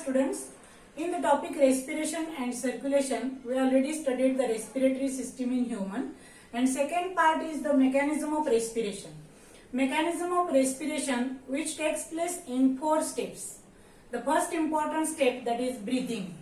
students. In the topic respiration and circulation, we already studied the respiratory system in human, and second part is the mechanism of respiration. Mechanism of respiration which takes place in 4 steps. The first important step, that is breathing.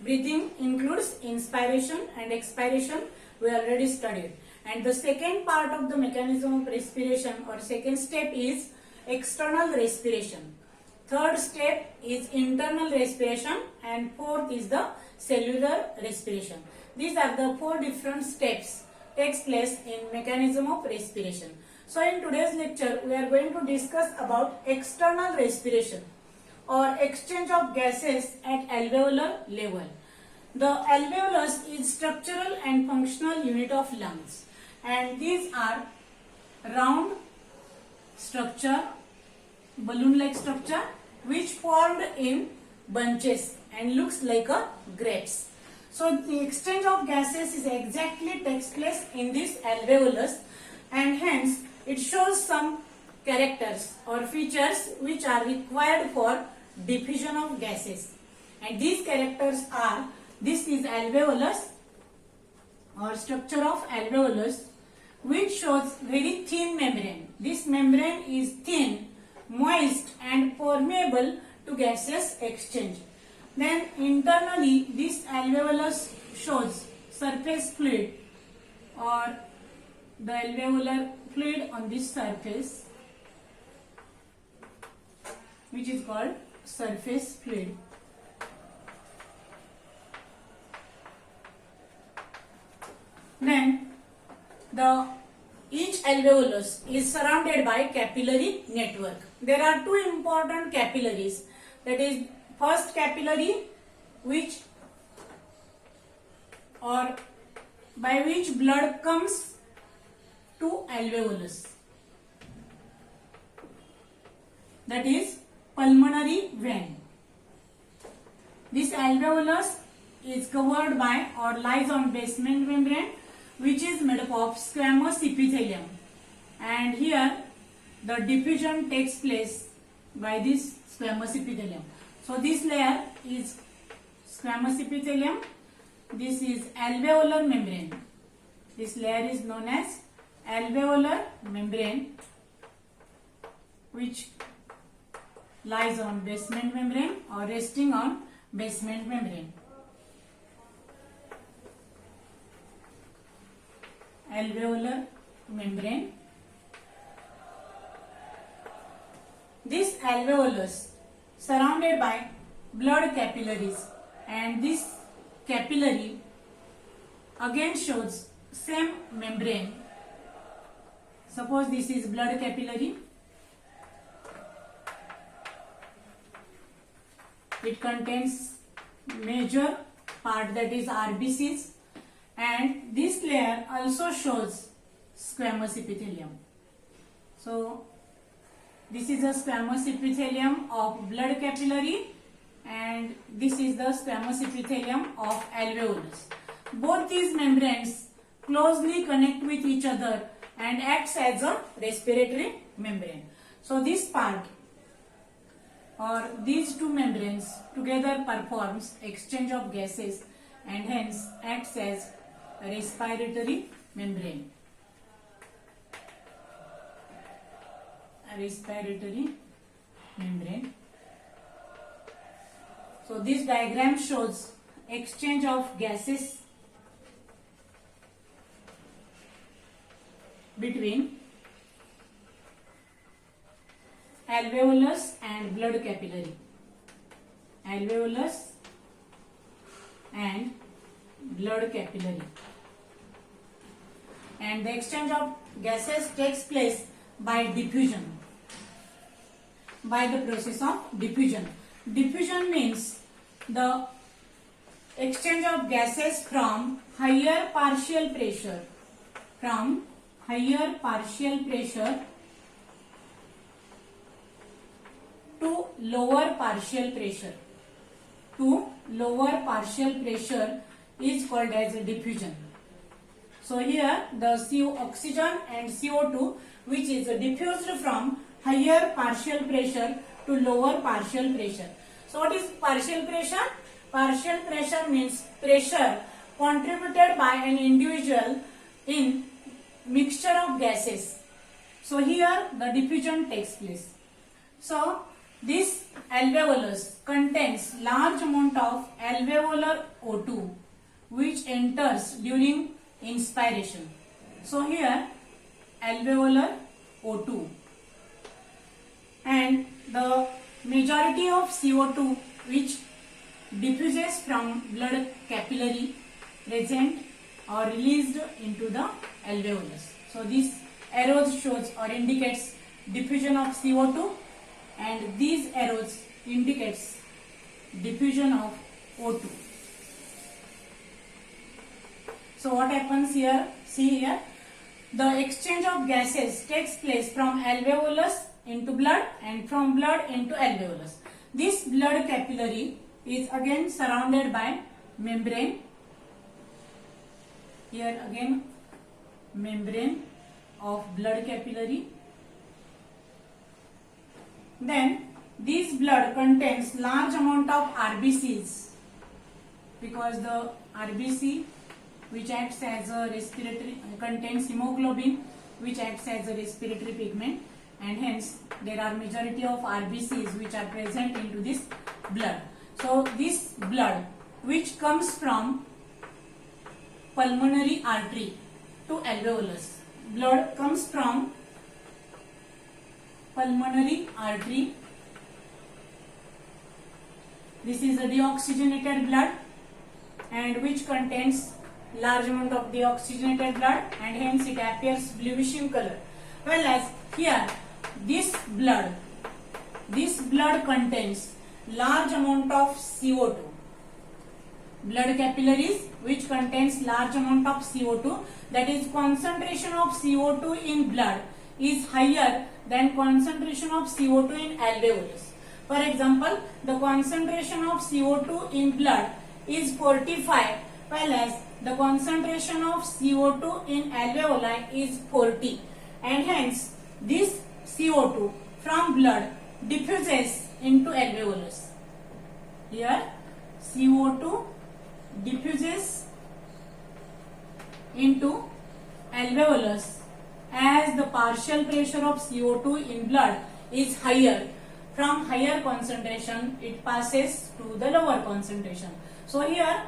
Breathing includes inspiration and expiration, we already studied. And the second part of the mechanism of respiration or second step is external respiration. Third step is internal respiration, and fourth is the cellular respiration. These are the 4 different steps takes place in mechanism of respiration. So in today's lecture we are going to discuss about external respiration or exchange of gases at alveolar level. The alveolus is structural and functional unit of lungs, and these are round structure, balloon-like structure, which formed in bunches and looks like a grapes. So the exchange of gases is exactly takes place in this alveolus, and hence it shows some characters or features which are required for diffusion of gases. And these characters are, this is alveolus or structure of alveolus, which shows very thin membrane. This membrane is thin, moist and permeable to gaseous exchange. Then internally this alveolus shows surface fluid or the alveolar fluid on this surface, which is called surface fluid. Then each alveolus is surrounded by capillary network. There are 2 important capillaries, that is first capillary which or by which blood comes to alveolus, that is pulmonary vein. This alveolus is covered by or lies on basement membrane, which is made up of squamous epithelium, and here the diffusion takes place by this squamous epithelium. So this layer is squamous epithelium, this is alveolar membrane. This layer is known as alveolar membrane, which lies on basement membrane or resting on basement membrane. Alveolar membrane. This alveolus surrounded by blood capillaries, and this capillary again shows same membrane. Suppose this is blood capillary. It contains major part, that is RBCs, and this layer also shows squamous epithelium. So this is a squamous epithelium of blood capillary, and this is the squamous epithelium of alveolus. Both these membranes closely connect with each other and acts as a respiratory membrane. So this part or these 2 membranes together performs exchange of gases and hence acts as a respiratory membrane. A respiratory membrane. So this diagram shows exchange of gases between alveolus and blood capillary. Alveolus and blood capillary. And the exchange of gases takes place by diffusion, by the process of diffusion. Diffusion means the exchange of gases from higher partial pressure, to lower partial pressure. Is called as a diffusion. So here the oxygen and CO2, which is diffused from higher partial pressure to lower partial pressure. So what is partial pressure? Partial pressure means pressure contributed by an individual in mixture of gases. So here the diffusion takes place. So this alveolus contains large amount of alveolar O2 which enters during inspiration. So here alveolar O2 and the majority of CO2 which diffuses from blood capillary present or released into the alveolus. So this arrows shows or indicates diffusion of CO2 and these arrows indicates diffusion of O2. So what happens here? See here, the exchange of gases takes place from alveolus into blood and from blood into alveolus. This blood capillary is again surrounded by membrane. Here again membrane of blood capillary. Then this blood contains large amount of RBCs because the RBC which acts as a respiratory contains hemoglobin which acts as a respiratory pigment, and hence there are majority of RBCs which are present into this blood. So this blood which comes from pulmonary artery to alveolus, blood comes from pulmonary artery. This is a deoxygenated blood and which contains large amount of deoxygenated blood and hence it appears bluish in color. Whereas here this blood contains large amount of CO2. Blood capillaries which contains large amount of CO2, that is concentration of CO2 in blood is higher than concentration of CO2 in alveolus. For example, the concentration of CO2 in blood is 45, whereas the concentration of CO2 in alveoli is 40, and hence this CO2 from blood diffuses into alveolus. Here CO2 diffuses into alveolus as the partial pressure of CO2 in blood is higher. From higher concentration it passes to the lower concentration. So here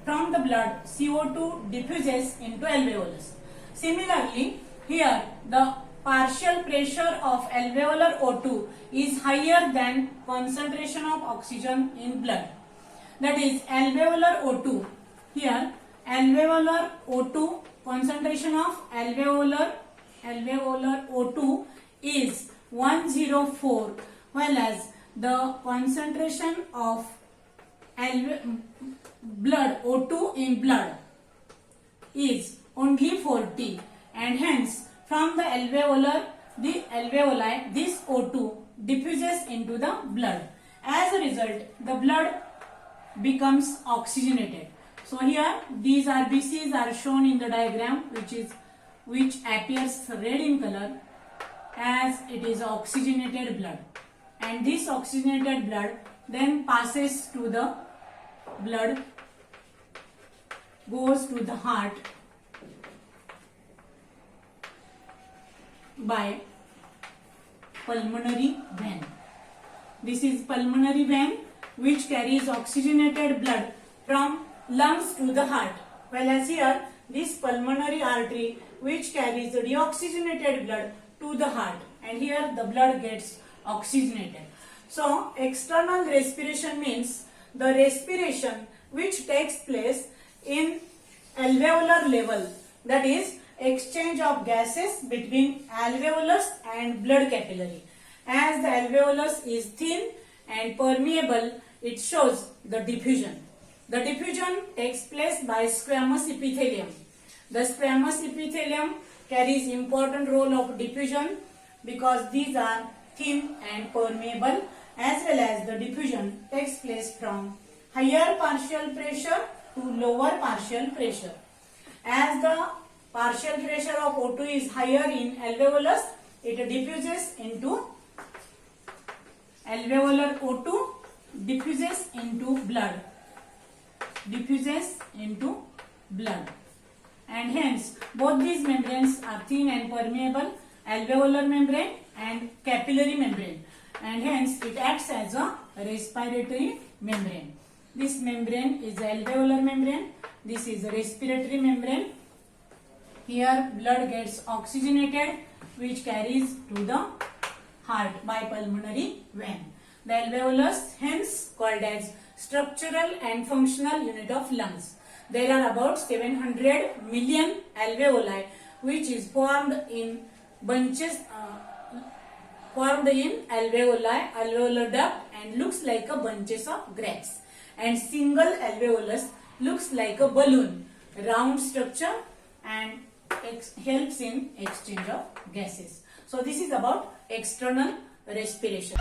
from the blood CO2 diffuses into alveolus. Similarly here the partial pressure of alveolar O2 is higher than concentration of oxygen in blood. That is alveolar O2. Here alveolar O2, concentration of alveolar O2 is 104, whereas the concentration of blood O2 in blood is only 40, and hence from the alveoli this O2 diffuses into the blood. As a result the blood becomes oxygenated. So here these RBCs are shown in the diagram which appears red in color as it is oxygenated blood, and this oxygenated blood then passes to the blood, goes to the heart by pulmonary vein. This is pulmonary vein which carries oxygenated blood from lungs to the heart, whereas here this pulmonary artery which carries the deoxygenated blood to the heart, and here the blood gets oxygenated. So external respiration means the respiration which takes place in alveolar level, that is exchange of gases between alveolus and blood capillary. As the alveolus is thin and permeable, it shows the diffusion. The diffusion takes place by squamous epithelium. The squamous epithelium carries important role of diffusion because these are thin and permeable, as well as the diffusion takes place from higher partial pressure to lower partial pressure. As the partial pressure of O2 is higher in alveolus, it diffuses into alveolar O2, diffuses into blood. Diffuses into blood. And hence both these membranes are thin and permeable, alveolar membrane and capillary membrane, and hence it acts as a respiratory membrane. This membrane is alveolar membrane, this is a respiratory membrane. Here blood gets oxygenated which carries to the heart by pulmonary vein. The alveolus hence called as structural and functional unit of lungs. There are about 700 million alveoli which is formed in bunches, formed in alveoli, alveolar duct, and looks like a bunches of grapes. And single alveolus looks like a balloon, round structure, and helps in exchange of gases. So this is about external respiration.